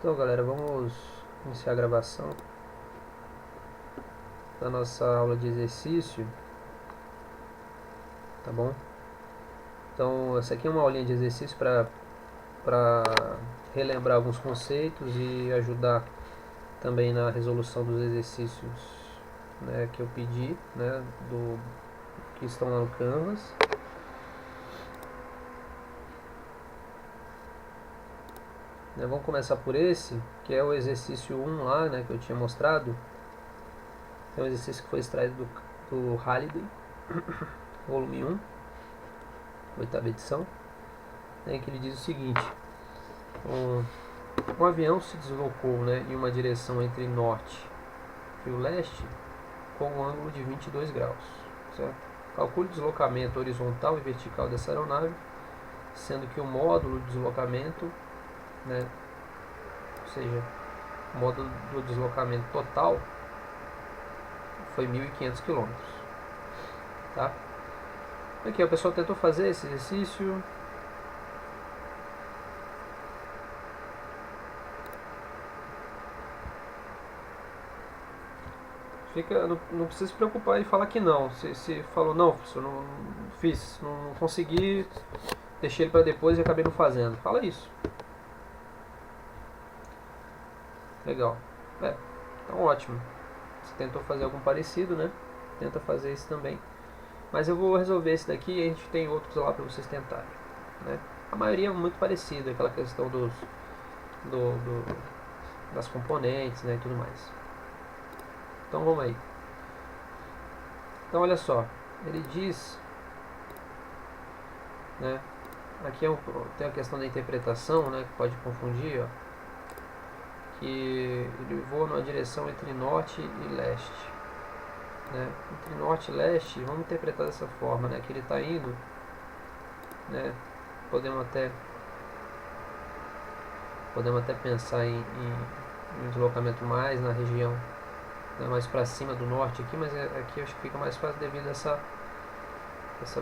Então, galera, vamos iniciar a gravação da nossa aula de exercício, tá bom? Então, essa aqui é uma aulinha de exercício para relembrar alguns conceitos e ajudar também na resolução dos exercícios, né, que eu pedi, né, que estão lá no Canvas. Vamos começar por esse, que é o exercício 1 lá, né, que eu tinha mostrado. É um exercício que foi extraído do Halliday, volume 1, 8ª edição, né, que ele diz o seguinte: um avião se deslocou, né, em uma direção entre norte e o leste com um ângulo de 22 graus. Certo? Calcule o deslocamento horizontal e vertical dessa aeronave, sendo que o módulo de deslocamento, né, ou seja, o módulo do deslocamento total foi 1.500 km. Tá? Aqui a pessoa tentou fazer esse exercício. Não precisa se preocupar em falar que não. Se falou, não, professor, não fiz, não consegui, deixei ele para depois e acabei não fazendo. Fala isso. Legal. Então ótimo. Você tentou fazer algum parecido, né? Tenta fazer esse também. Mas eu vou resolver esse daqui e a gente tem outros lá para vocês tentarem, né? A maioria é muito parecida, aquela questão das componentes, né, e tudo mais. Então vamos aí. Então olha só, ele diz, né, aqui tem a questão da interpretação, né, que pode confundir, ó, que ele voa numa direção entre norte e leste, né, entre norte e leste. Vamos interpretar dessa forma, né, que ele está indo, né, podemos até pensar em um deslocamento mais na região, né, mais para cima do norte aqui, mas aqui acho que fica mais fácil devido a essa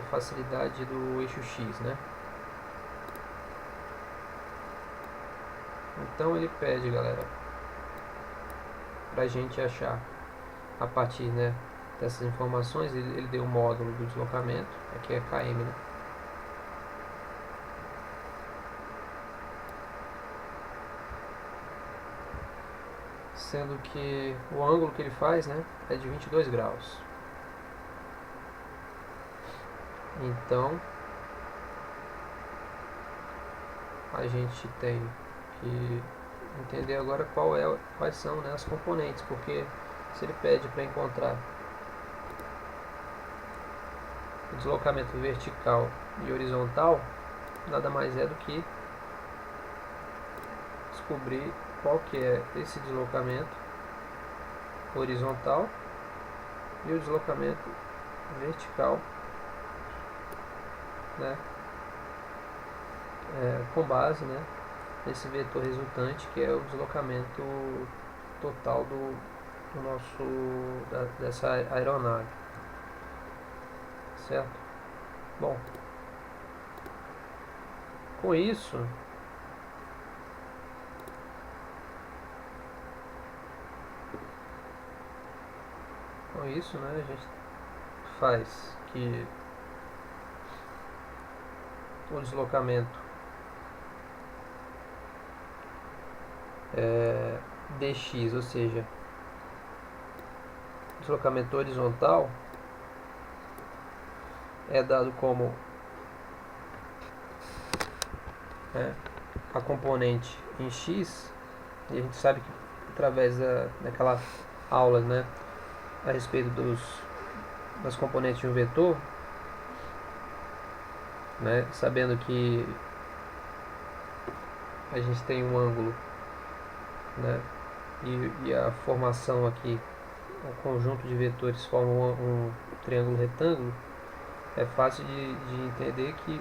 facilidade do eixo X, né? Então ele pede, galera, pra gente achar a partir, né, dessas informações. Ele deu o módulo do deslocamento, aqui é km, né? Sendo que o ângulo que ele faz, né, é de 22 graus. Então a gente tem que entender agora quais são, né, as componentes, porque se ele pede para encontrar o deslocamento vertical e horizontal, nada mais é do que descobrir qual que é esse deslocamento horizontal e o deslocamento vertical, né, com base, né, nesse vetor resultante, que é o deslocamento total dessa aeronave, certo? Bom, com isso né, a gente faz que o deslocamento dx, ou seja, deslocamento horizontal, é dado como a componente em x, e a gente sabe que através daquela aula, né, a respeito das componentes de um vetor, né, sabendo que a gente tem um ângulo, né, e a formação aqui, o conjunto de vetores forma um triângulo retângulo, é fácil de entender que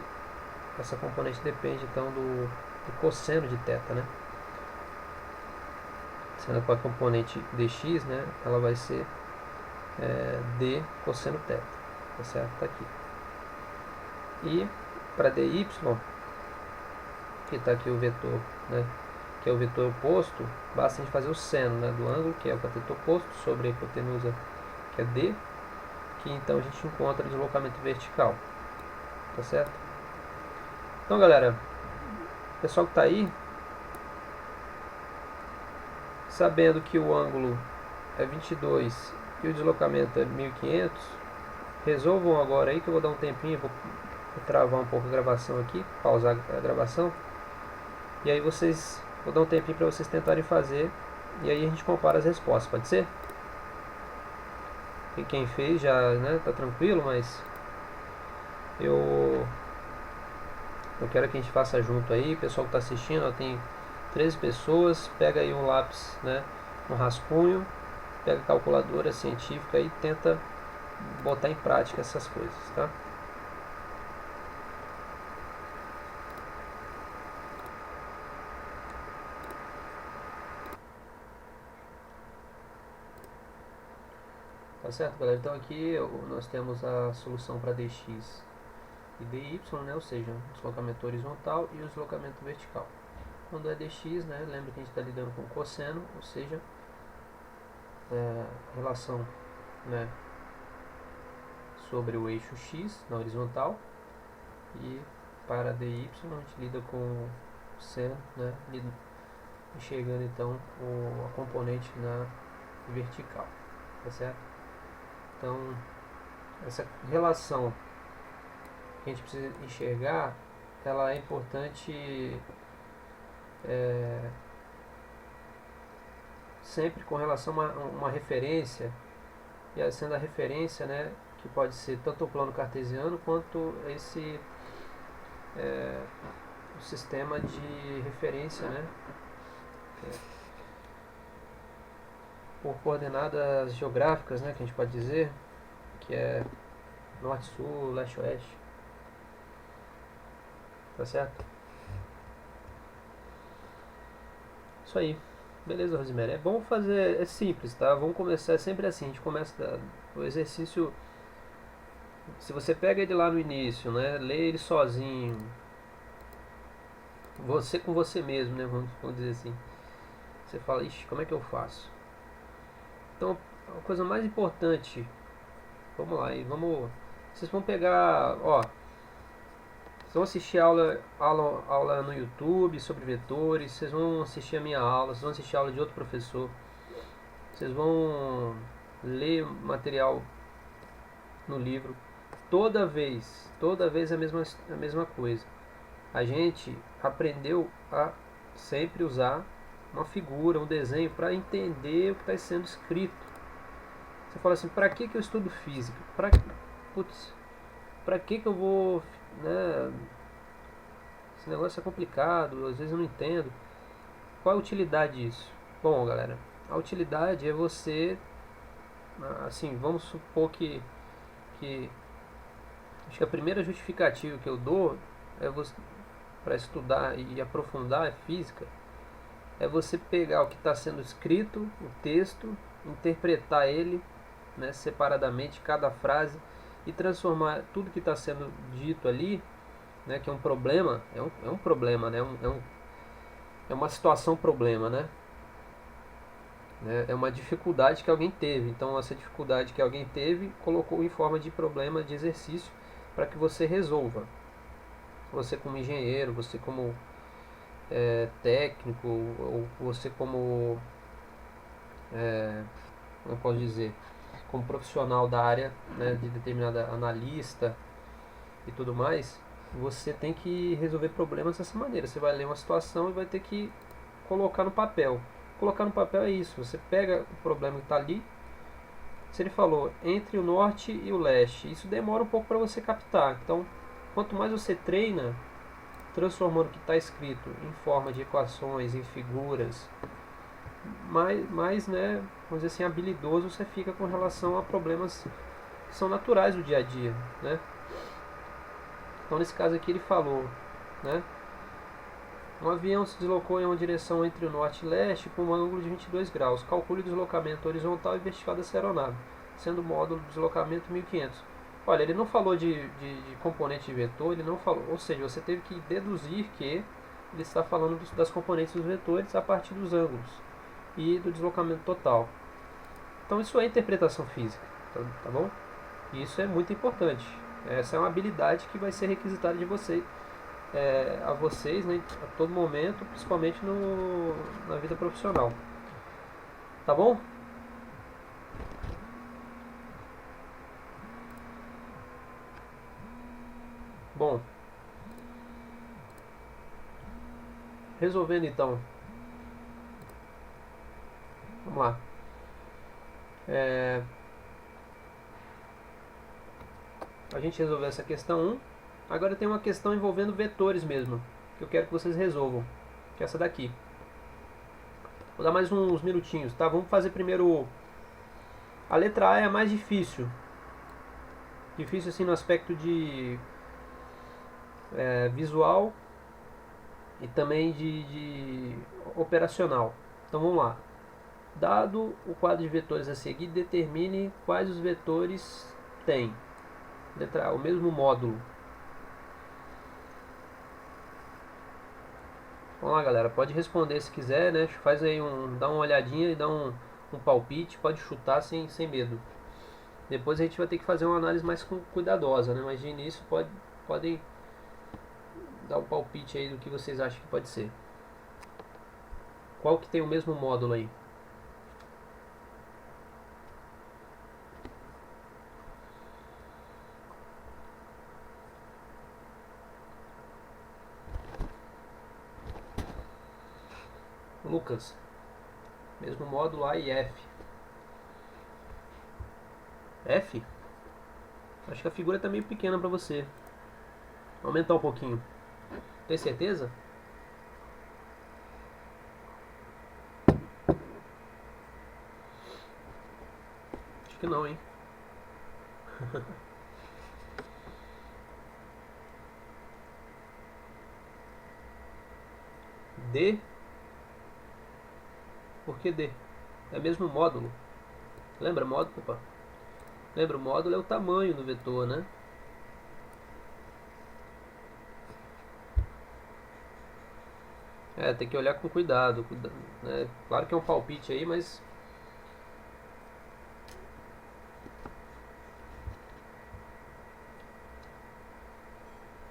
essa componente depende então do cosseno de θ, né? Sendo que a componente dx, né, ela vai ser d cosseno θ, tá certo? Tá aqui. E para dy, que está aqui o vetor, né, que é o vetor oposto, basta a gente fazer o seno, né, do ângulo, que é o cateto oposto, sobre a hipotenusa, que é D, que então a gente encontra o deslocamento vertical. Tá certo? Então, galera, o pessoal que está aí, sabendo que o ângulo é 22 e o deslocamento é 1500, resolvam agora aí, que eu vou dar um tempinho, vou travar um pouco a gravação aqui, pausar a gravação, e aí vou dar um tempinho para vocês tentarem fazer, e aí a gente compara as respostas, pode ser? E quem fez já, né, tá tranquilo, mas eu quero que a gente faça junto aí. Pessoal que está assistindo, ó, tem 13 pessoas. Pega aí um lápis, né, um rascunho, pega a calculadora científica e tenta botar em prática essas coisas, tá? Tá certo, galera? Então aqui nós temos a solução para dx e dy, né, ou seja, o deslocamento horizontal e o deslocamento vertical. Quando é dx, né, lembra que a gente está lidando com cosseno, ou seja, relação, né, sobre o eixo x na horizontal, e para dy a gente lida com seno, né, enxergando então a componente na vertical, tá certo? Então essa relação que a gente precisa enxergar, ela é importante sempre com relação a uma referência, e sendo a referência, né, que pode ser tanto o plano cartesiano quanto esse o sistema de referência, né, por coordenadas geográficas, né, que a gente pode dizer, que é norte, sul, leste, oeste. Tá certo? Isso aí. Beleza, Rosemary. É bom fazer, é simples, tá? Vamos começar sempre assim. A gente começa o exercício. Se você pega ele lá no início, né? Lê ele sozinho. Você com você mesmo, né? Vamos dizer assim. Você fala, ixi, como é que eu faço? Então, a coisa mais importante. Vamos lá, e vamos. Vocês vão pegar, ó. Vocês vão assistir aula no YouTube sobre vetores, vocês vão assistir a minha aula, vocês vão assistir a aula de outro professor, vocês vão ler material no livro. Toda vez é a mesma coisa. A gente aprendeu a sempre usar uma figura, um desenho, para entender o que está sendo escrito. Você fala assim, para que eu estudo física? Para que eu vou, né? Esse negócio é complicado, às vezes eu não entendo. Qual é a utilidade disso? Bom, galera, a utilidade é você, assim, vamos supor que acho que a primeira justificativa que eu dou é para estudar e aprofundar a física, é você pegar o que está sendo escrito, o texto, interpretar ele, né, separadamente, cada frase, e transformar tudo que está sendo dito ali, né, que é um problema, é um problema, né, é uma situação problema, né, é uma dificuldade que alguém teve. Então essa dificuldade que alguém teve colocou em forma de problema, de exercício, para que você resolva. Você como engenheiro, você como técnico, ou você como, como eu posso dizer, como profissional da área, né, de determinada analista e tudo mais, você tem que resolver problemas dessa maneira. Você vai ler uma situação e vai ter que colocar no papel. Colocar no papel é isso, você pega o problema que está ali. Se ele falou entre o norte e o leste, isso demora um pouco para você captar. Então, quanto mais você treina, transformando o que está escrito em forma de equações, em figuras, mais, né, vamos dizer assim, habilidoso você fica com relação a problemas que são naturais do dia a dia, né? Então, nesse caso aqui ele falou, né, um avião se deslocou em uma direção entre o norte e leste com um ângulo de 22 graus. Calcule o deslocamento horizontal e vertical dessa aeronave, sendo o módulo de deslocamento 1500. Olha, ele não falou de componente de vetor, ele não falou, ou seja, você teve que deduzir que ele está falando das componentes dos vetores a partir dos ângulos e do deslocamento total. Então isso é interpretação física, tá bom? E isso é muito importante. Essa é uma habilidade que vai ser requisitada de vocês, a vocês, né, a todo momento, principalmente na vida profissional. Tá bom? Bom, resolvendo então. Vamos lá. A gente resolveu essa questão 1. Agora tem uma questão envolvendo vetores mesmo, que eu quero que vocês resolvam, que é essa daqui. Vou dar mais uns minutinhos, tá? Vamos fazer primeiro. A letra A é a mais difícil. Difícil assim no aspecto de visual e também de operacional. Então vamos lá. Dado o quadro de vetores a seguir, determine quais os vetores têm. Letra A, o mesmo módulo. Vamos lá, galera, pode responder se quiser, né? Faz aí dá uma olhadinha e dá um palpite, pode chutar sem medo. Depois a gente vai ter que fazer uma análise mais cuidadosa, né? Mas de início podem dar um palpite aí do que vocês acham que pode ser. Qual que tem o mesmo módulo aí? Lucas, mesmo módulo A e F. F? Acho que a figura está meio pequena para você. Vou aumentar um pouquinho. Tem certeza? Acho que não, hein? D? Por que D? É mesmo módulo. Lembra módulo? Opa. Lembra, o módulo é o tamanho do vetor, né? Tem que olhar com cuidado, né? Claro que é um palpite aí, mas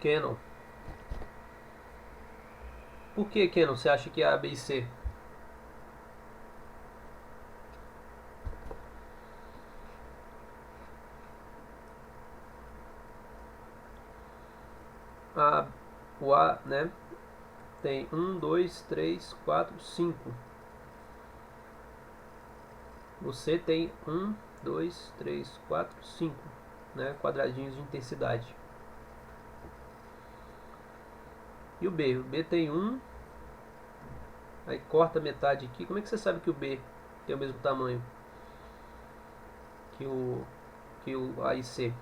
Canon. Por que Canon? Você acha que é A, B e C? O A, né? Tem 1, 2, 3, 4, 5. O C tem 1, 2, 3, 4, 5, né? Quadradinhos de intensidade. E o B? O B tem 1. Aí corta metade aqui. Como é que você sabe que o B tem o mesmo tamanho que o A e C?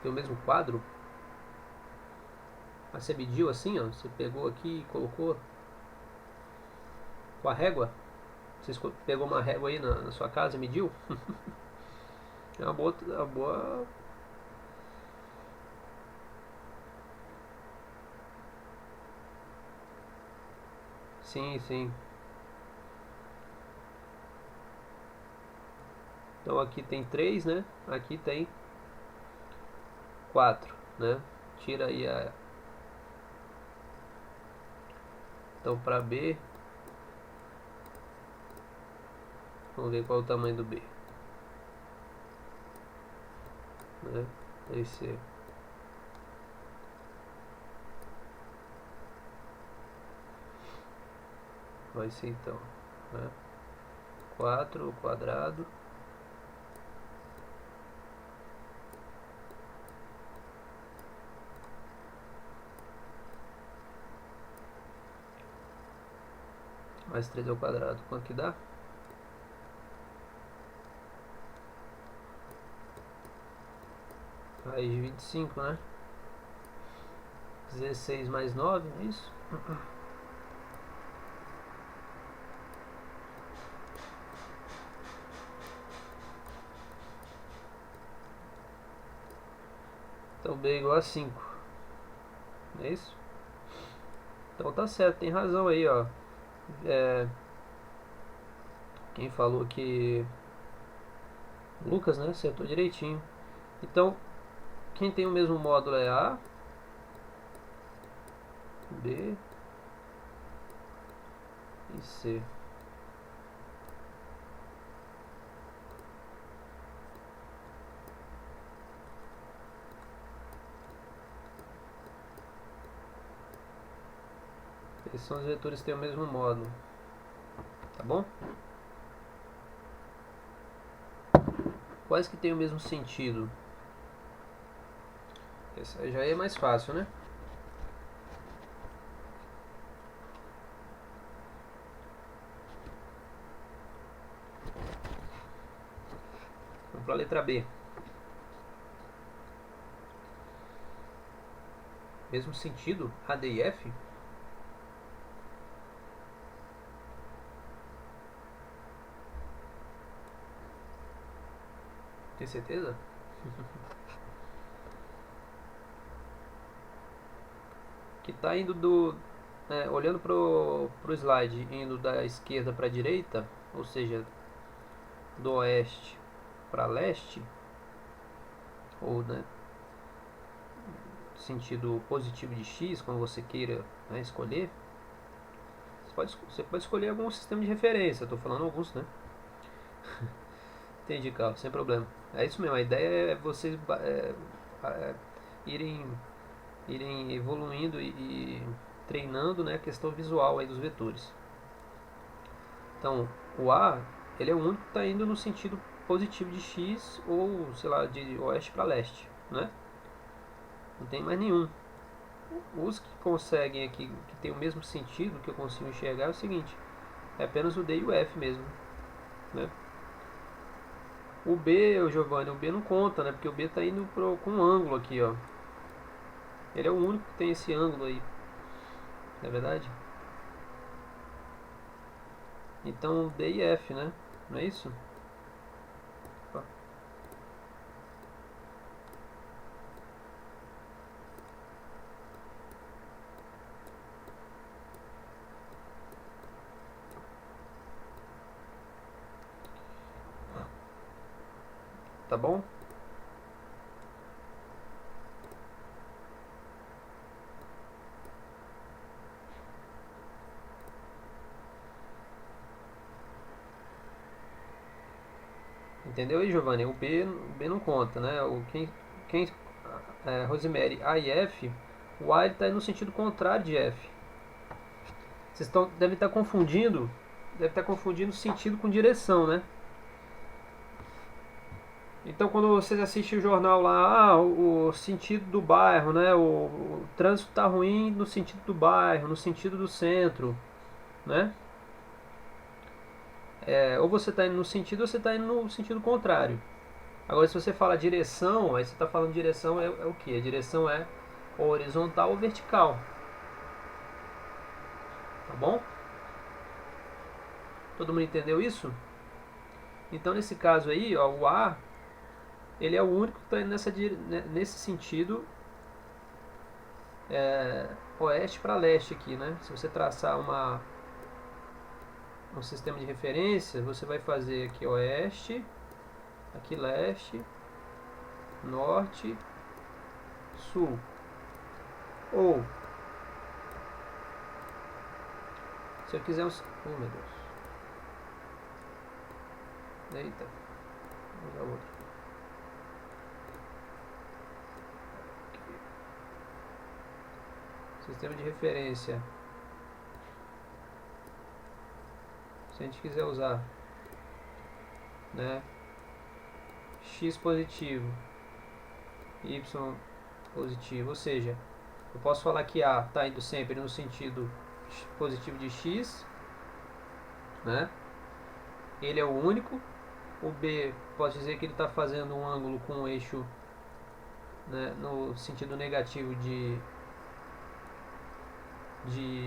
Tem o mesmo quadro? Mas você mediu assim, ó? Você pegou aqui e colocou com a régua? Você pegou uma régua aí na sua casa e mediu? É uma boa. Sim, sim. Então aqui tem 3, né? Aqui tem 4, né? Tira aí a... Então para B, vamos ver qual é o tamanho do B, né? Esse vai ser então, né? 4 ao quadrado mais 3 ao quadrado, quanto que dá? Raiz de 25, né? 16 mais 9, não é isso? Então B igual a 5. Não é isso? Então tá certo, tem razão aí, ó. Quem falou que... Lucas, né? Acertou direitinho. Então, quem tem o mesmo módulo é A, B e C. Esses são os vetores que têm o mesmo módulo. Tá bom? Quais que têm o mesmo sentido? Esse aí já é mais fácil, né? Vamos para a letra B. Mesmo sentido? A, D e F? Tem certeza? Que tá indo do... olhando pro slide, indo da esquerda para a direita, ou seja, do oeste para leste, ou né, sentido positivo de x, como você queira, né, escolher. Você pode escolher algum sistema de referência, estou falando alguns, né? Entendi, Carlos, sem problema. É isso mesmo, a ideia é vocês irem evoluindo e treinando, né, a questão visual aí dos vetores. Então, o A, ele é o único que está indo no sentido positivo de x ou, sei lá, de oeste para leste, né? Não tem mais nenhum. Os que conseguem aqui, que tem o mesmo sentido que eu consigo enxergar, é o seguinte: é apenas o D e o F mesmo, né? O B, o Giovanni, o B não conta, né? Porque o B está indo com um ângulo aqui, ó. Ele é o único que tem esse ângulo aí, não é verdade? Então D e F, né? Não é isso? Opa. Tá bom? Entendeu aí, Giovanni? O B não conta, né? Rosemary, A e F, o A está no sentido contrário de F. Vocês deve estar confundindo sentido com direção, né? Então, quando vocês assistem o jornal lá, o sentido do bairro, né? O trânsito está ruim no sentido do bairro, no sentido do centro, né? Ou você está indo no sentido ou você está indo no sentido contrário. Agora, se você fala direção, aí você está falando direção é o que? A direção é horizontal ou vertical, tá bom? Todo mundo entendeu isso? Então, nesse caso aí, ó, o A, ele é o único que está indo nesse sentido oeste para leste aqui, né? Se você traçar um sistema de referência, você vai fazer aqui oeste, aqui leste, norte, sul. Ou, se eu quiser oh meu Deus. Eita. Vamos usar outro. Sistema de referência. Se a gente quiser usar, né, x positivo, y positivo, ou seja, eu posso falar que A está indo sempre no sentido positivo de x, né? Ele é o único. O B, posso dizer que ele está fazendo um ângulo com um eixo, né, no sentido negativo de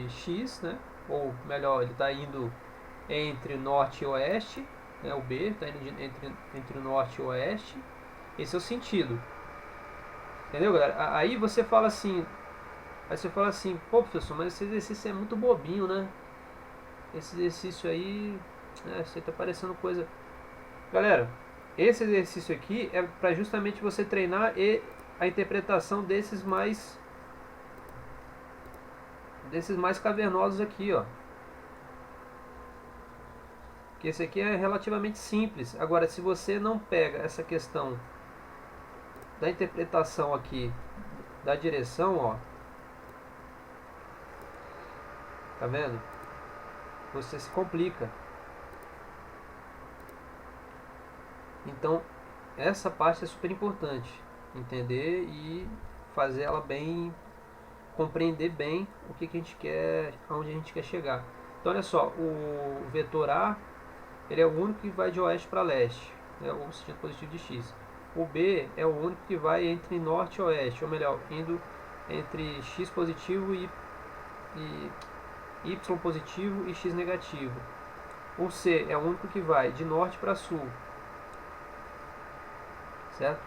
x, né? Ou melhor, ele está indo entre norte e oeste, né? O B está indo entre norte e oeste. Esse é o sentido. Entendeu, galera? Aí você fala assim, pô, professor, mas esse exercício é muito bobinho, né? Esse exercício aí, você tá parecendo coisa. Galera, esse exercício aqui é para justamente você treinar a interpretação desses mais cavernosos aqui, ó. Que esse aqui é relativamente simples. Agora, se você não pega essa questão da interpretação aqui da direção, ó, tá vendo? Você se complica. Então, essa parte é super importante, entender e fazer ela bem, compreender bem o que a gente quer, aonde a gente quer chegar. Então, olha só, o vetor A, ele é o único que vai de oeste para leste, né, o sentido positivo de x. O B é o único que vai entre norte e oeste, ou melhor, indo entre x positivo e y positivo e x negativo. O C é o único que vai de norte para sul, certo?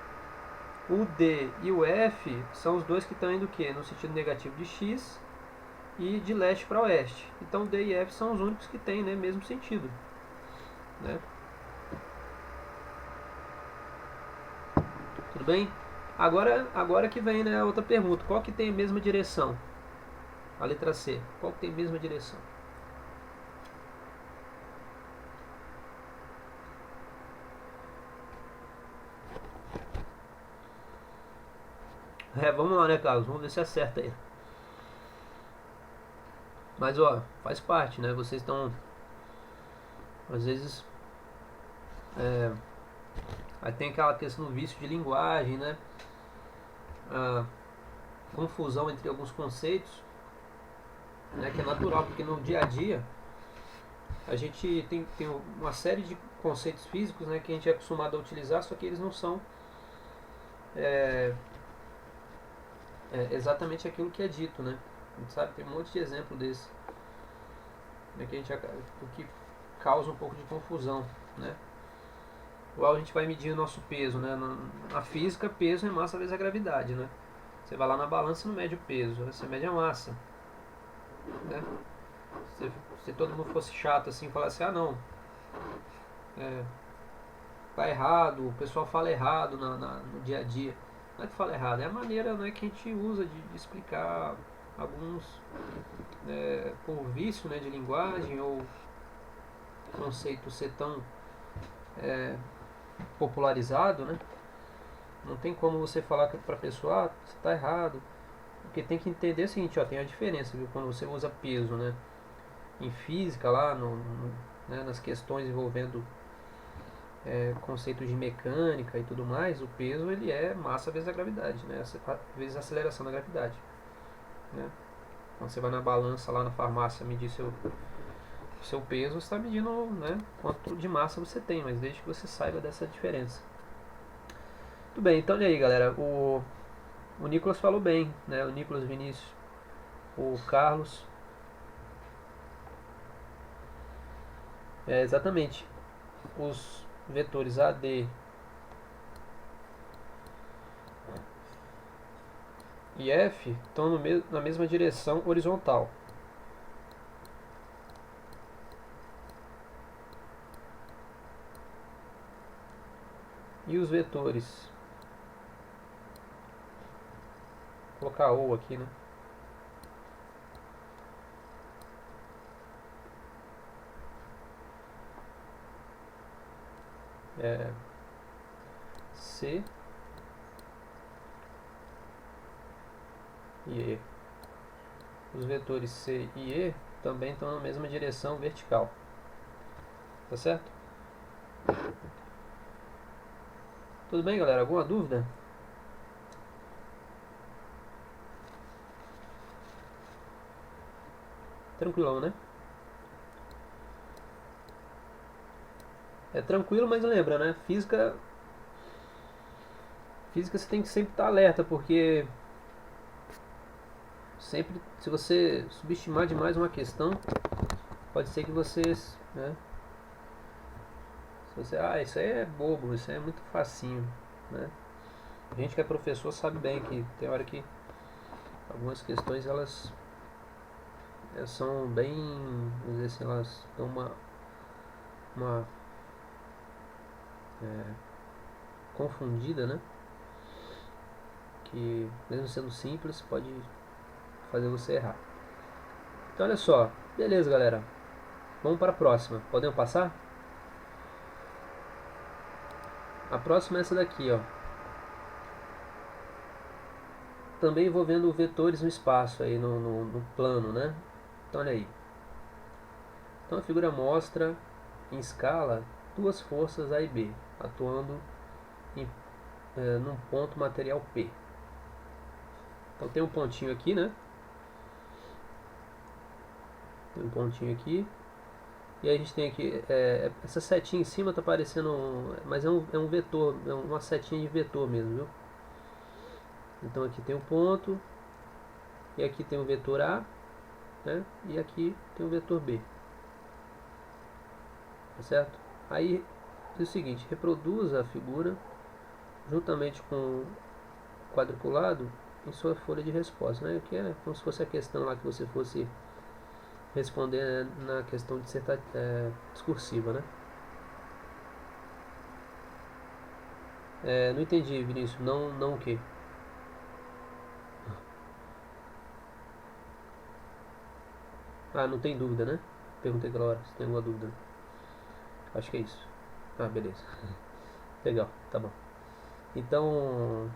O D e o F são os dois que estão indo o quê? No sentido negativo de x e de leste para oeste. Então D e F são os únicos que têm, né, mesmo sentido, né? Tudo bem? Agora que vem, né, a outra pergunta. Qual que tem a mesma direção? A letra C. Qual que tem a mesma direção? Vamos lá, né, Carlos? Vamos ver se acerta aí. Mas, ó, faz parte, né? Vocês estão, às vezes, aí tem aquela questão do vício de linguagem, né? A confusão entre alguns conceitos, né? Que é natural, porque no dia a dia a gente tem uma série de conceitos físicos, né? Que a gente é acostumado a utilizar, só que eles não são exatamente aquilo que é dito, né? A gente sabe, tem um monte de exemplo desse, né, o que causa um pouco de confusão, né? Igual a gente vai medir o nosso peso, né? Na física, peso é massa vezes a gravidade, né? Você vai lá na balança e não mede o peso, você mede a massa, né? Se todo mundo fosse chato assim, falasse, não, tá errado, o pessoal fala errado no dia a dia. Não é que fala errado, é a maneira, né, que a gente usa de explicar alguns, por vício, né, de linguagem ou conceito ser tão popularizado, né? Não tem como você falar para a pessoa, você está errado. Porque tem que entender o seguinte, ó, tem a diferença, viu? Quando você usa peso, né? Em física lá, né, nas questões envolvendo conceitos de mecânica e tudo mais, o peso ele é massa vezes a gravidade, né? Vezes a aceleração da gravidade, né? Quando você vai na balança lá na farmácia medir seu peso, você está medindo, né, quanto de massa você tem, mas desde que você saiba dessa diferença. Tudo bem, então olha aí, galera, o Nicolas falou bem, né? O Nicolas Vinícius, o Carlos. Exatamente. Os vetores AD e F estão na mesma direção horizontal. E os vetores, vou colocar O aqui, né? C e E. Os vetores C e E também estão na mesma direção vertical. Tá certo? Tudo bem, galera? Alguma dúvida? Tranquilão, né? É tranquilo, mas lembra, né? Física você tem que sempre estar alerta, porque sempre, se você subestimar demais uma questão, pode ser que você, né? Se você, isso aí é bobo, isso aí é muito facinho, né? A gente que é professor sabe bem que tem hora que algumas questões elas são bem, vamos dizer assim, elas dão uma confundida, né? Que mesmo sendo simples pode fazer você errar. Então olha só, beleza galera, vamos para a próxima, podemos passar? A próxima é essa daqui, ó. Também envolvendo vetores no espaço, aí no plano, né? Então olha aí. Então a figura mostra em escala duas forças A e B, atuando num ponto material P. Então tem um pontinho aqui, né? Tem um pontinho aqui. E aí a gente tem aqui, essa setinha em cima está aparecendo, mas é um vetor, é uma setinha de vetor mesmo, viu? Então aqui tem um ponto, e aqui tem o vetor A, né? E aqui tem o vetor B, tá certo? Aí é o seguinte, reproduza a figura juntamente com o quadriculado em sua folha de resposta, né? Que é como se fosse a questão lá que você fosse responder na questão discursiva, né? Não entendi, Vinícius. Não o quê? Ah, não tem dúvida, né? Perguntei aquela hora se tem alguma dúvida. Acho que é isso. Ah, beleza. Legal, tá bom. Então,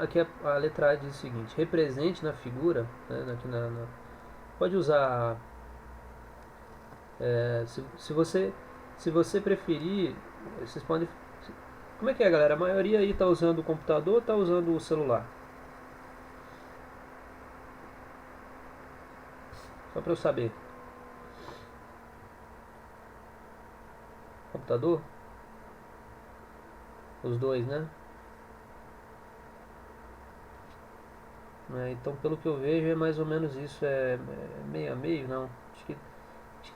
aqui a letra A diz o seguinte: represente na figura, né, aqui pode usar, se você preferir, vocês podem. Como é que é, galera? A maioria aí tá usando o computador ou tá usando o celular? Só para eu saber. Computador? Os dois, né? Então, pelo que eu vejo, é mais ou menos isso. É meio a meio, não. Acho que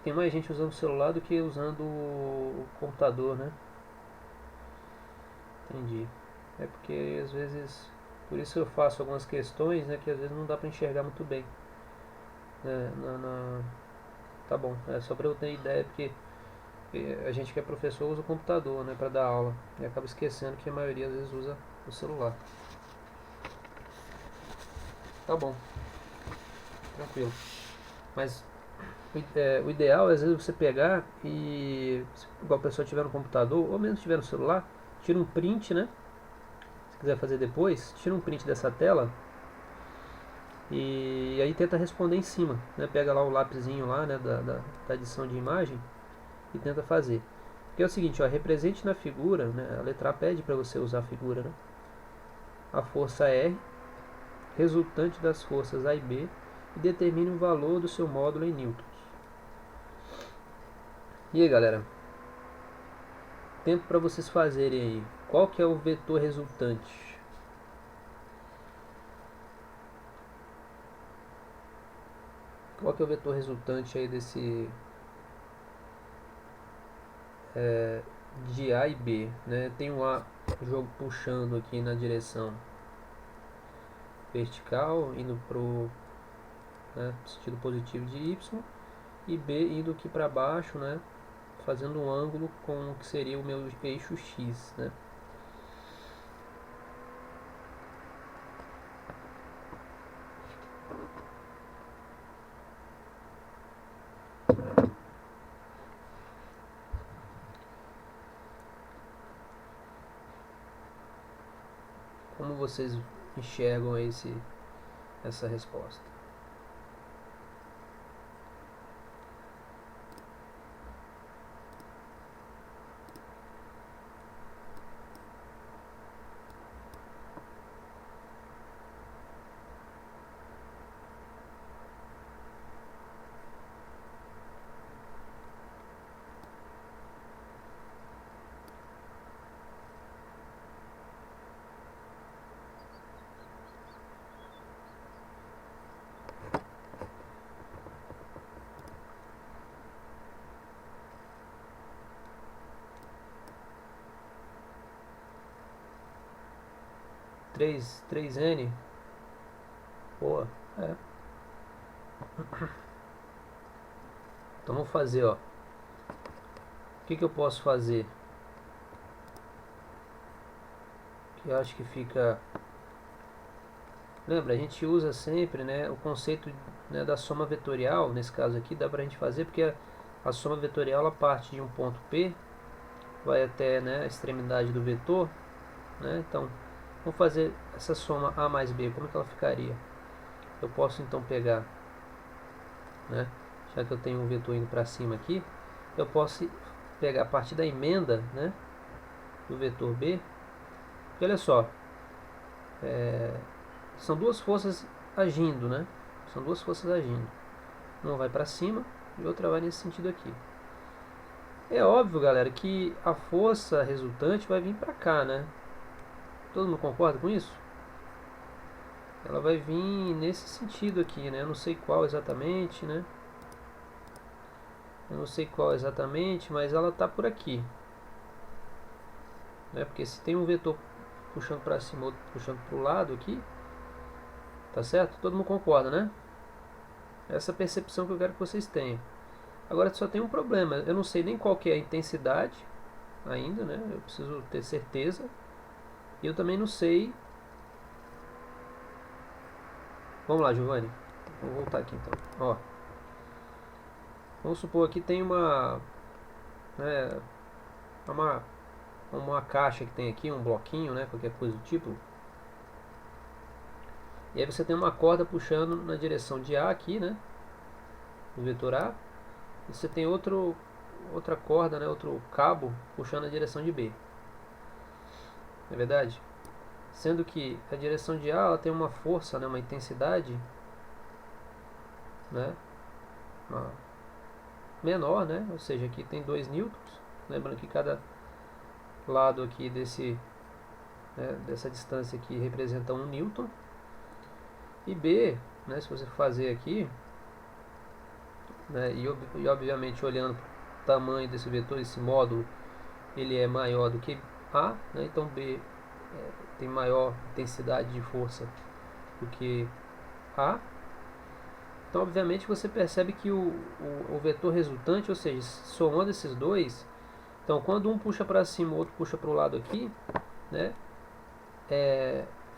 tem mais gente usando o celular do que usando o computador, né? Entendi. É porque às vezes, por isso eu faço algumas questões, né, que às vezes não dá para enxergar muito bem. Né, tá bom, é só para eu ter ideia, porque a gente que é professor usa o computador, né, para dar aula e acaba esquecendo que a maioria às vezes usa o celular. Tá bom, tranquilo. Mas o ideal é às vezes você pegar e, igual a pessoa tiver no computador, ou mesmo tiver no celular, tira um print, né? Se quiser fazer depois, tira um print dessa tela e aí tenta responder em cima, né? Pega lá o lapisinho lá, né, da edição de imagem e tenta fazer. Porque é o seguinte, ó, represente na figura, né, a letra A pede para você usar a figura, né, a força R resultante das forças A e B e determine o valor do seu módulo em newtons. E aí, galera, tempo para vocês fazerem aí. Qual que é o vetor resultante? Qual que é o vetor resultante aí de A e B, né? Tem um A jogo puxando aqui na direção vertical, indo pro, né, sentido positivo de Y, e B indo aqui para baixo, né, fazendo um ângulo com o que seria o meu eixo X, né? Como vocês enxergam essa resposta? 3n. Boa, é. Então vamos fazer, ó. O que eu posso fazer? Que eu acho que fica... Lembra, a gente usa sempre, né, o conceito, né, da soma vetorial. Nesse caso aqui dá pra gente fazer porque a soma vetorial ela parte de um ponto P, vai até, né, a extremidade do vetor, né? Então vamos fazer essa soma A mais B. Como que ela ficaria? Eu posso então pegar, né, já que eu tenho um vetor indo para cima aqui, eu posso pegar a partir da emenda, né, do vetor B. E olha só, são duas forças agindo, né? São duas forças agindo. Uma vai para cima e outra vai nesse sentido aqui. É óbvio, galera, que a força resultante vai vir para cá, né? Todo mundo concorda com isso? Ela vai vir nesse sentido aqui, né? Eu não sei qual exatamente, né? Eu não sei qual exatamente, mas ela tá por aqui, né? Porque se tem um vetor puxando para cima, outro puxando para o lado aqui, tá certo? Todo mundo concorda, né? Essa percepção que eu quero que vocês tenham. Agora só tem um problema, eu não sei nem qual que é a intensidade ainda, né? Eu preciso ter certeza. E eu também não sei. Vamos lá, Giovanni. Vou voltar aqui então. Ó, vamos supor que tem né, uma caixa que tem aqui, um bloquinho, né? Qualquer coisa do tipo. E aí você tem uma corda puxando na direção de A aqui, né? No vetor A. E você tem outra corda, né? Outro cabo puxando na direção de B. Não é verdade? Sendo que a direção de A ela tem uma força, né? Uma intensidade, né? Menor, né? Ou seja, aqui tem 2 newtons. Lembrando que cada lado aqui dessa distância aqui representa 1 newton. E B, né, se você fazer aqui, né, e obviamente olhando para o tamanho desse vetor, esse módulo, ele é maior do que A, né, então B tem maior intensidade de força do que A. Então obviamente você percebe que o vetor resultante, ou seja, somando esses dois, então quando um puxa para cima, o outro puxa para o lado aqui, né,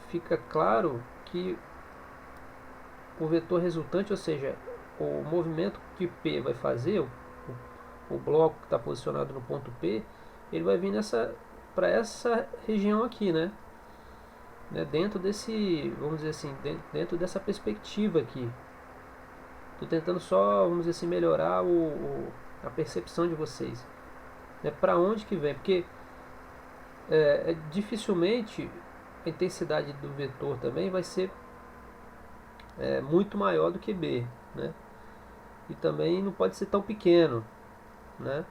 fica claro que o vetor resultante, ou seja, o movimento que P vai fazer, o bloco que está posicionado no ponto P, ele vai vir para essa região aqui, né? Dentro desse, vamos dizer assim, dentro dessa perspectiva aqui. Estou tentando só, vamos dizer assim, melhorar a percepção de vocês. Para onde que vem? Porque dificilmente a intensidade do vetor também vai ser muito maior do que B, né? E também não pode ser tão pequeno, né?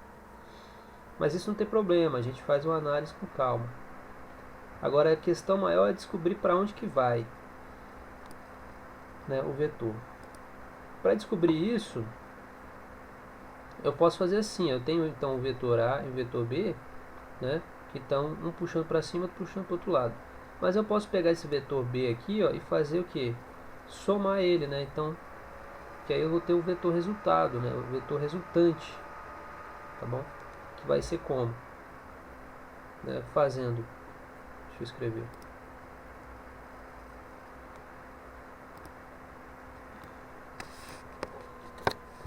Mas isso não tem problema, a gente faz uma análise com calma. Agora a questão maior é descobrir para onde que vai, né, o vetor. Para descobrir isso, eu posso fazer assim, eu tenho então o vetor A e o vetor B, né, que estão um puxando para cima, outro puxando para o outro lado. Mas eu posso pegar esse vetor B aqui, ó, e fazer o que? Somar ele, né? Então, que aí eu vou ter o vetor resultado, né? O vetor resultante, tá bom? Que vai ser como? Né? Fazendo, deixa eu escrever.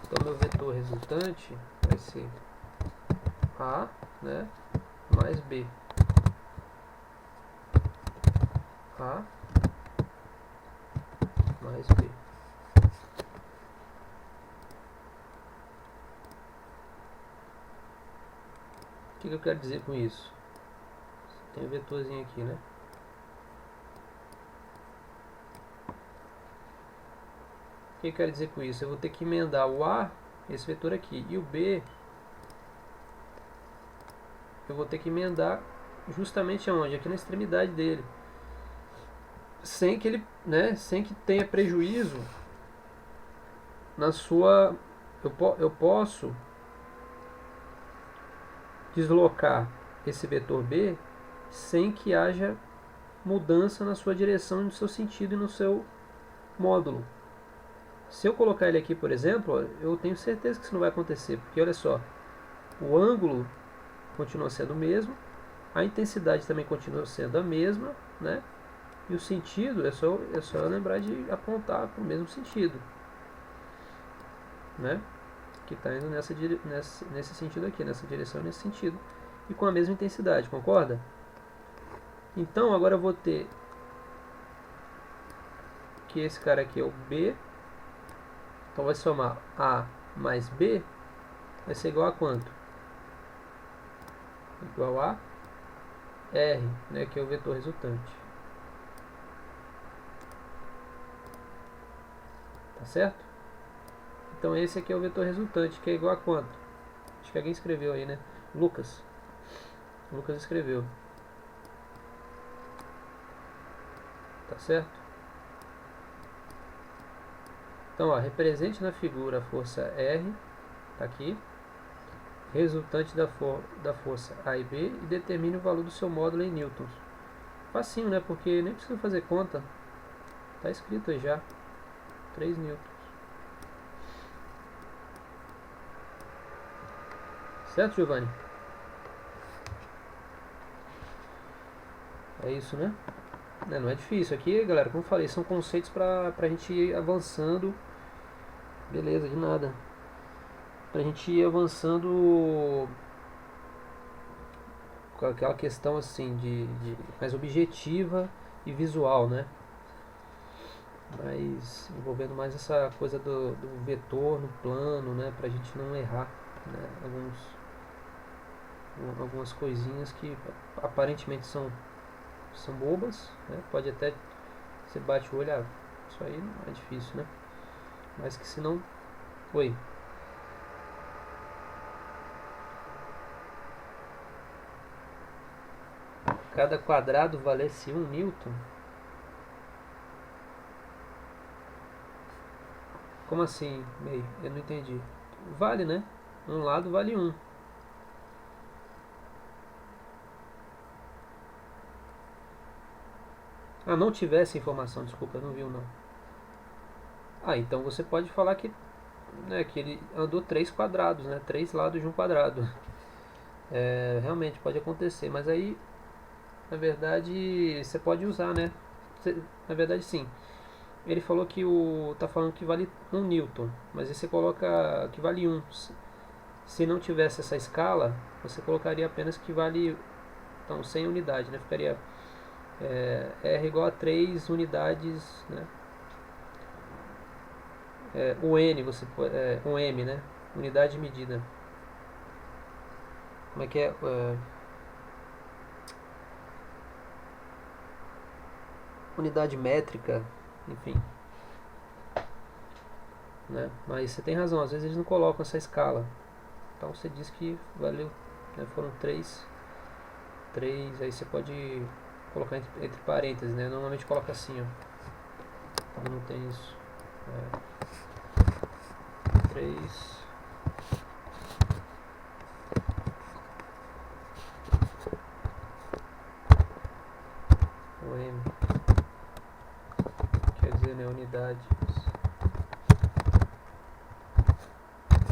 Então meu vetor resultante vai ser A, né, mais B. A mais B. O que eu quero dizer com isso? Tem um vetorzinho aqui, né? O que eu quero dizer com isso? Eu vou ter que emendar o A, esse vetor aqui, e o B eu vou ter que emendar justamente aonde? Aqui na extremidade dele. Sem que ele, né, sem que tenha prejuízo na sua... Eu posso deslocar esse vetor B sem que haja mudança na sua direção, no seu sentido e no seu módulo. Se eu colocar ele aqui, por exemplo, eu tenho certeza que isso não vai acontecer, porque olha só, o ângulo continua sendo o mesmo, a intensidade também continua sendo a mesma, né? E o sentido é só lembrar de apontar para o mesmo sentido, né? Que está indo nesse sentido aqui, nessa direção, nesse sentido, e com a mesma intensidade, concorda? Então agora eu vou ter que esse cara aqui é o B, então vai somar A mais B, vai ser igual a quanto? Igual a R, né, que é o vetor resultante. Tá certo? Então esse aqui é o vetor resultante, que é igual a quanto? Acho que alguém escreveu aí, né? Lucas escreveu. Tá certo? Então, ó, represente na figura a força R, tá aqui, resultante da força A e B, e determine o valor do seu módulo em newtons. Facinho, né? Porque nem precisa fazer conta. Tá escrito aí já. 3 newtons. Certo, Giovanni? É isso, né? Não é difícil. Aqui, galera, como eu falei, são conceitos pra gente ir avançando. Beleza, de nada. Pra gente ir avançando com aquela questão assim de mais objetiva e visual, né? Mas envolvendo mais essa coisa do vetor no plano, né? Pra gente não errar, né? Algumas coisinhas que aparentemente são bobas, né? Pode até, você bate o olho, isso aí não é difícil, né? Mas que se não... Oi. Cada quadrado valesse 1 newton? Como assim, meio? Eu não entendi. Vale, né? Um lado vale 1. Ah, não tivesse informação, desculpa, não viu não. Ah, então você pode falar que, né, que ele andou 3 quadrados, né? 3 lados de um quadrado. É, realmente pode acontecer, mas aí, na verdade, você pode usar, né? Na verdade, sim. Ele falou que tá falando que vale 1 newton, mas aí você coloca que vale 1. Se não tivesse essa escala, você colocaria apenas que vale, então, 100 unidades, né? Ficaria R igual a 3 unidades, né? O N, um M, né? Unidade de medida. Como é que é? Unidade métrica, enfim. Né? Mas você tem razão, às vezes eles não colocam essa escala. Então você diz que valeu, né? Foram 3, aí você pode colocar entre parênteses, né? Normalmente coloca assim, ó. Quando não tem isso. 3 o M, quer dizer, né, unidades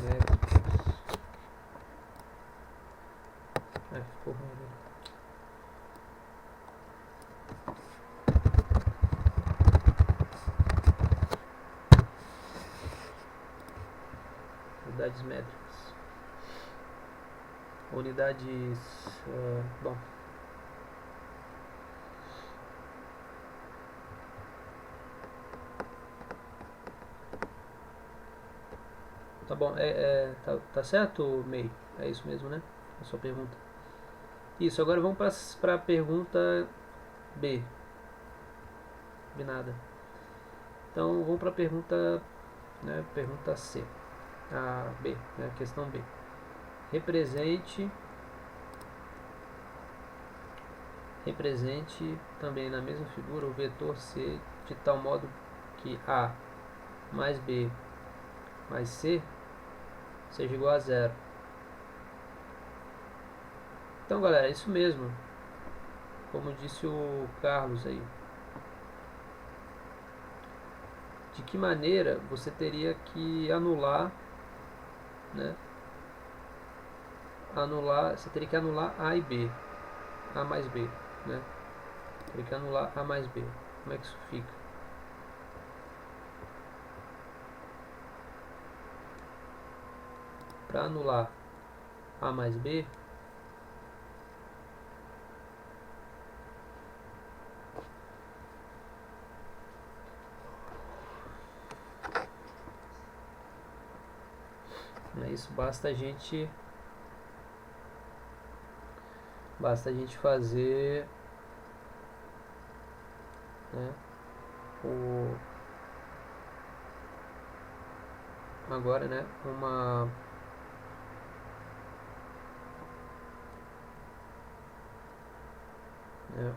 métricas. Ficou ruim, né? Unidades métricas. Unidades. Bom. Tá bom, tá certo, May? É isso mesmo, né? A sua pergunta. Isso, agora vamos para a pergunta B. Nada. Então vamos para a pergunta, né, pergunta C. A B, né, questão B. Represente também na mesma figura o vetor C de tal modo que A mais B mais C seja igual a 0. Então, galera, é isso mesmo. como disse o Carlos aí, de que maneira você teria que anular, né? Você teria que anular A e B, A mais B, né? Teria que anular A mais B. Como é que isso fica? Para anular A mais B, né, isso basta a gente fazer, né, agora, né,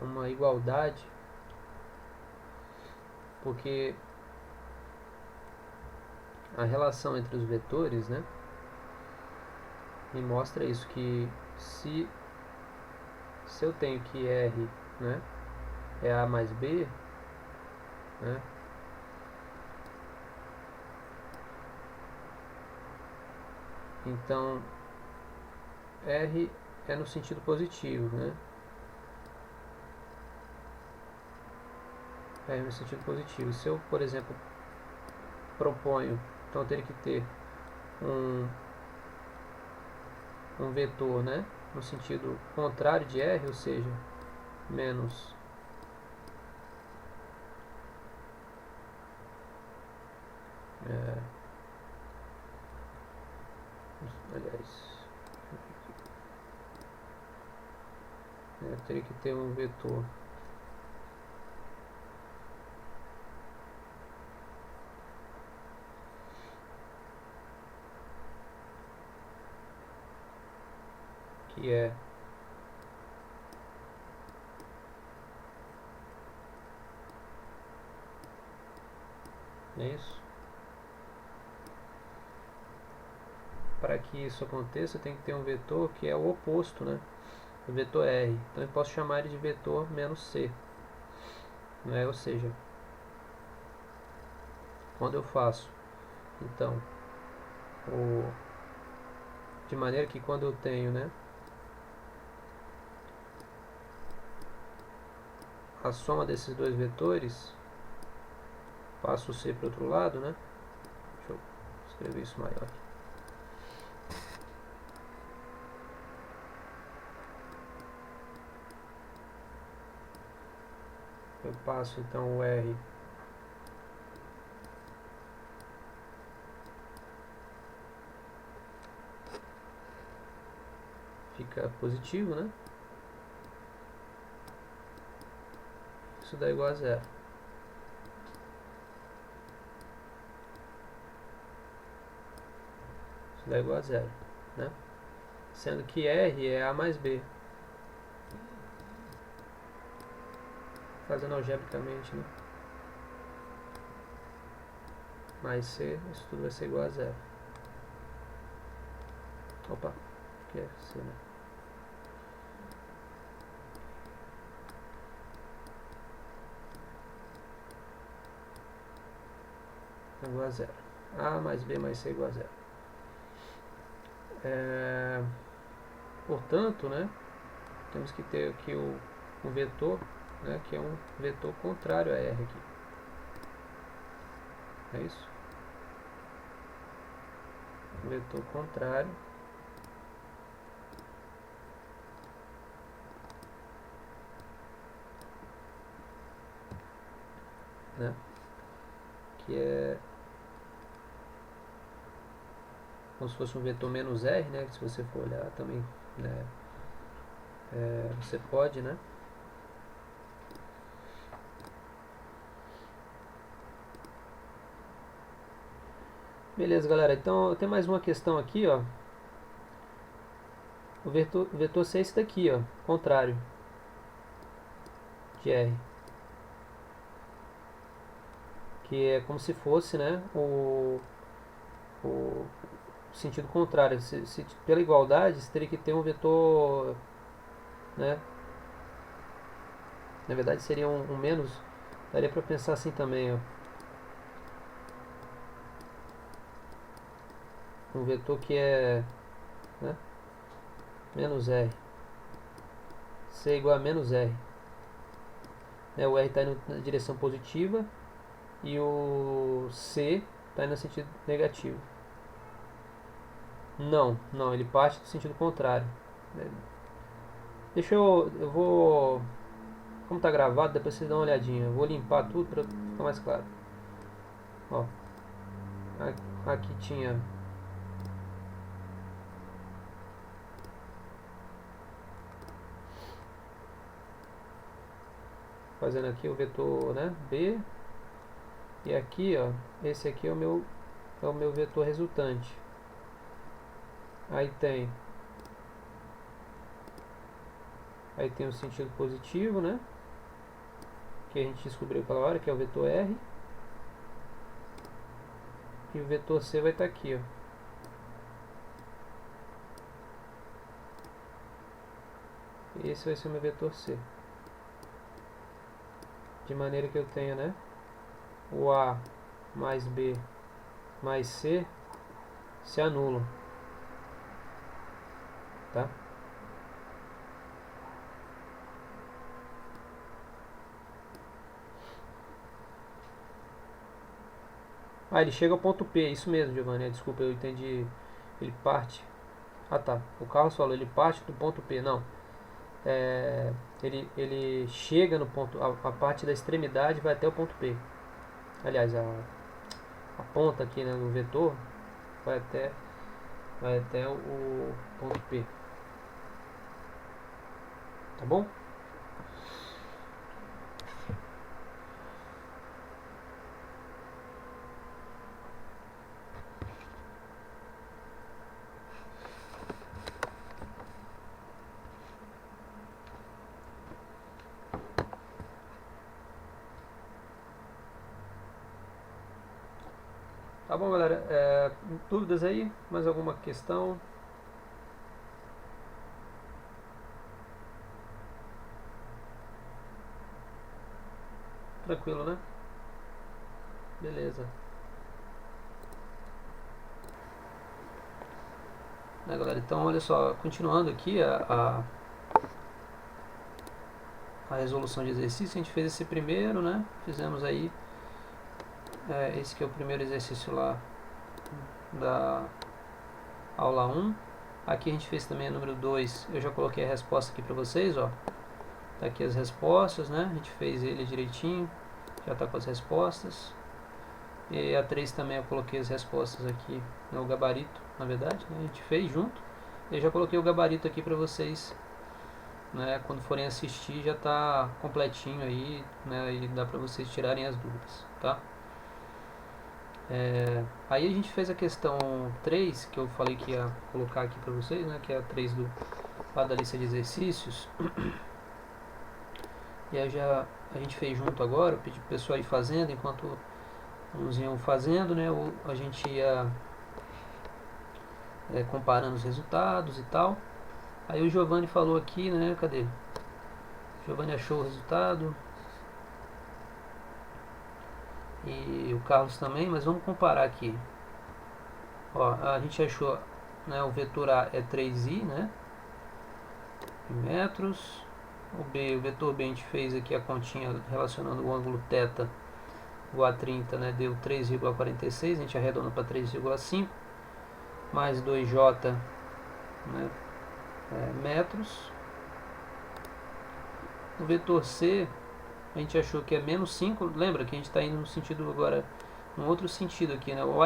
uma igualdade, porque a relação entre os vetores, né, me mostra isso, que se eu tenho que R, né, é A mais B, né, então R é no sentido positivo, né, R no sentido positivo. Se eu, por exemplo, proponho, então eu teria que ter um vetor, né, no sentido contrário de R, ou seja, menos aliás, eu teria que ter um vetor que é isso. Para que isso aconteça, tem que ter um vetor que é o oposto, né, do vetor R. Então eu posso chamar ele de vetor menos C, né? Ou seja, quando eu faço, então, de maneira que quando eu tenho, né, a soma desses dois vetores, passo o C para o outro lado, né? Deixa eu escrever isso maior aqui. Eu passo então o R fica positivo, né? Isso dá igual a zero. Isso dá igual a zero, né? Sendo que R é A mais B. Fazendo algebricamente, né? Mais C, isso tudo vai ser igual a zero. Opa, que é C, né? Igual a zero. A mais B mais C igual a zero. Portanto, né, temos que ter aqui o vetor, né, que é um vetor contrário a R aqui. É isso? Um vetor contrário, né, que é como se fosse um vetor menos R, né, que se você for olhar também, né, você pode, né, beleza, galera. Então tem mais uma questão aqui, ó. O vetor C é esse daqui, ó, contrário de R, que é como se fosse, né, o sentido contrário. Pela igualdade, você teria que ter um vetor, né, Na verdade seria um menos, daria para pensar assim também, ó. Um vetor que é, né, menos R, C igual a menos R, né, o R está indo na direção positiva e o C está indo no sentido negativo. Não, ele parte no sentido contrário. Deixa eu vou, como está gravado, depois vocês dão uma olhadinha. Eu vou limpar tudo para ficar mais claro. Ó, aqui tinha fazendo aqui o vetor, né, B, e aqui, ó, esse aqui é o meu vetor resultante. Aí tem o sentido positivo, né, que a gente descobriu aquela hora, que é o vetor R. E o vetor C vai estar aqui, ó. Esse vai ser o meu vetor C. De maneira que eu tenha, né, o A mais B mais C se anulam, tá? Ah, ele chega ao ponto P, isso mesmo, Giovanni, desculpa, eu entendi, ele parte, ah tá, o Carlos falou, ele parte do ponto P, não, ele chega no ponto, a parte da extremidade vai até o ponto P, aliás, a ponta aqui, né, no vetor vai até o ponto P, tá bom? Tá bom, galera, dúvidas aí? Mais alguma questão? Tranquilo, né? Beleza. Né, galera? Então, olha só, continuando aqui a resolução de exercício, a gente fez esse primeiro, né? Fizemos aí, esse que é o primeiro exercício lá da aula 1. Aqui a gente fez também o número 2, eu já coloquei a resposta aqui para vocês, ó. Tá aqui as respostas, né? A gente fez ele direitinho, já tá com as respostas. E a 3 também eu coloquei as respostas aqui, no gabarito, na verdade, né? A gente fez junto. Eu já coloquei o gabarito aqui para vocês, né? Quando forem assistir já tá completinho aí, né? E dá para vocês tirarem as dúvidas, tá? Aí a gente fez a questão 3, que eu falei que ia colocar aqui para vocês, né? Que é a 3 lá da lista de exercícios. E aí a gente fez junto agora, eu pedi pro pessoal ir fazendo, enquanto uns iam fazendo, né? A gente ia comparando os resultados e tal. Aí o Giovanni falou aqui, né? Cadê? O Giovanni achou o resultado. E o Carlos também, mas vamos comparar aqui. Ó, a gente achou, né, o vetor A é 3i, né? Em metros. O vetor B a gente fez aqui a continha relacionando o ângulo θ igual a 30, né? Deu 3,46, a gente arredonda para 3,5 mais 2j, né, metros. O vetor C a gente achou que é menos 5, lembra que a gente está indo no sentido agora, um outro sentido aqui, né? O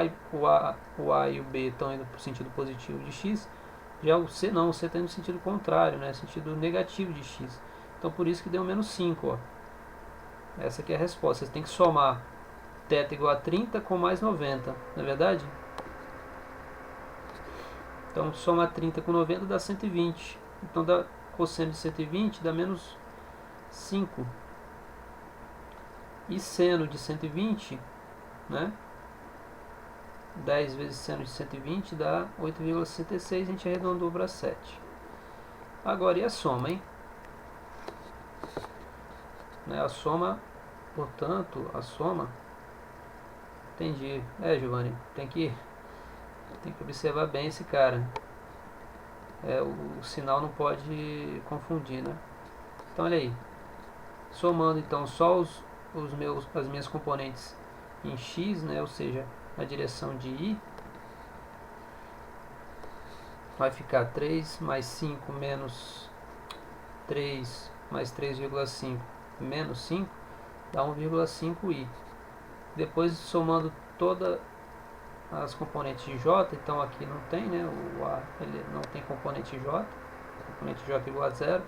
A e o B estão indo para o sentido positivo de x, já o C não, o C está indo no sentido contrário, né? Sentido negativo de x, então por isso que deu menos 5, ó. Essa aqui é a resposta, você tem que somar θ igual a 30 com mais 90, não é verdade? Então soma 30 com 90 dá 120, então dá cosseno de 120 dá menos 5. E seno de 120, né? 10 vezes seno de 120 dá 8,66, a gente arredondou para 7. Agora, e a soma, hein? né? A soma, portanto, a soma, entendi. Giovanni, tem que observar bem esse cara. O sinal não pode confundir, né? Então olha aí, somando então só as minhas componentes em x, né? Ou seja, na direção de y, vai ficar 3 mais 5 menos 3 mais 3,5 menos 5 dá 1,5i. Depois somando todas as componentes de j, então aqui não tem, né? O a ele não tem componente j, componente j igual a zero.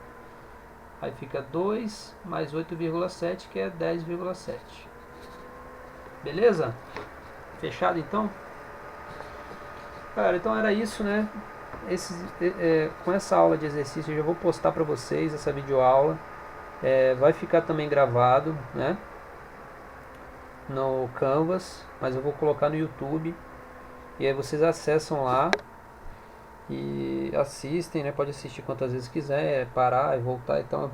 Aí fica 2 mais 8,7, que é 10,7. Beleza? Fechado então? Galera, então era isso, né? Com essa aula de exercício eu já vou postar para vocês essa videoaula. Vai ficar também gravado, né? No Canvas, mas eu vou colocar no YouTube. E aí vocês acessam lá e assistem, né? Pode assistir quantas vezes quiser, parar e voltar. Então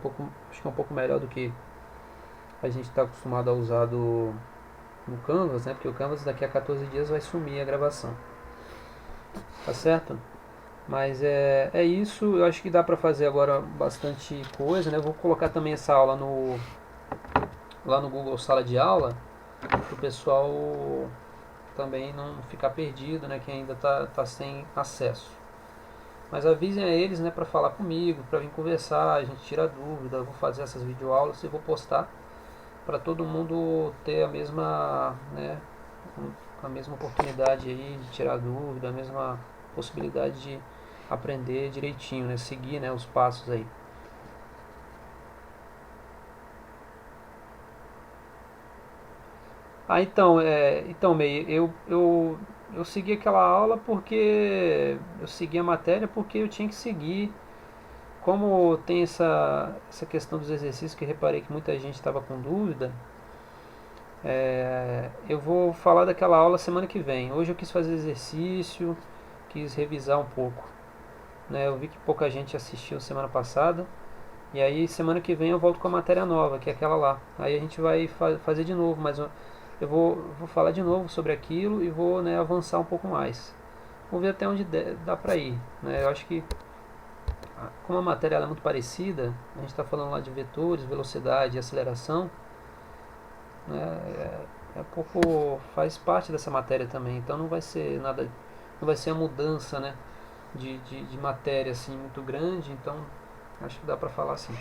acho que é um pouco melhor do que a gente está acostumado a usar no Canvas, né? Porque o Canvas daqui a 14 dias vai sumir a gravação. Tá certo? Mas é isso. Eu acho que dá para fazer agora bastante coisa, né? Eu vou colocar também essa aula lá no Google Sala de Aula, para o pessoal também não ficar perdido, né? Quem ainda tá sem acesso. Mas avisem a eles, né, para falar comigo, para vir conversar, a gente tira dúvida. Eu vou fazer essas videoaulas e vou postar para todo mundo ter a mesma, né, a mesma oportunidade aí de tirar dúvida, a mesma possibilidade de aprender direitinho, né, seguir, né, os passos aí. Então, Mei, eu segui aquela aula porque eu segui a matéria porque eu tinha que seguir. Como tem essa questão dos exercícios que eu reparei que muita gente estava com dúvida, eu vou falar daquela aula semana que vem. Hoje eu quis fazer exercício, quis revisar um pouco, né? Eu vi que pouca gente assistiu semana passada. E aí semana que vem eu volto com a matéria nova, que é aquela lá. Aí a gente vai fazer de novo, mas eu vou falar de novo sobre aquilo e vou, né, avançar um pouco mais. Vamos ver até onde dá pra ir, né? Eu acho que, como a matéria é muito parecida, a gente está falando lá de vetores, velocidade e aceleração, né? Pouco, faz parte dessa matéria também, então não vai ser nada, não vai ser a mudança, né, de matéria assim muito grande, então acho que dá pra falar assim.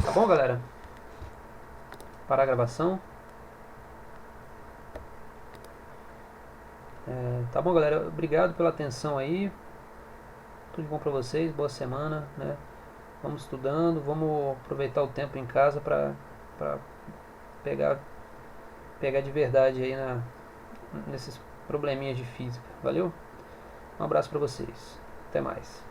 Tá bom, galera? Parar a gravação. Tá bom, galera? Obrigado pela atenção aí. Tudo de bom pra vocês, boa semana, né? Vamos estudando, vamos aproveitar o tempo em casa pra pegar de verdade aí nesses probleminhas de física. Valeu? Um abraço pra vocês. Até mais.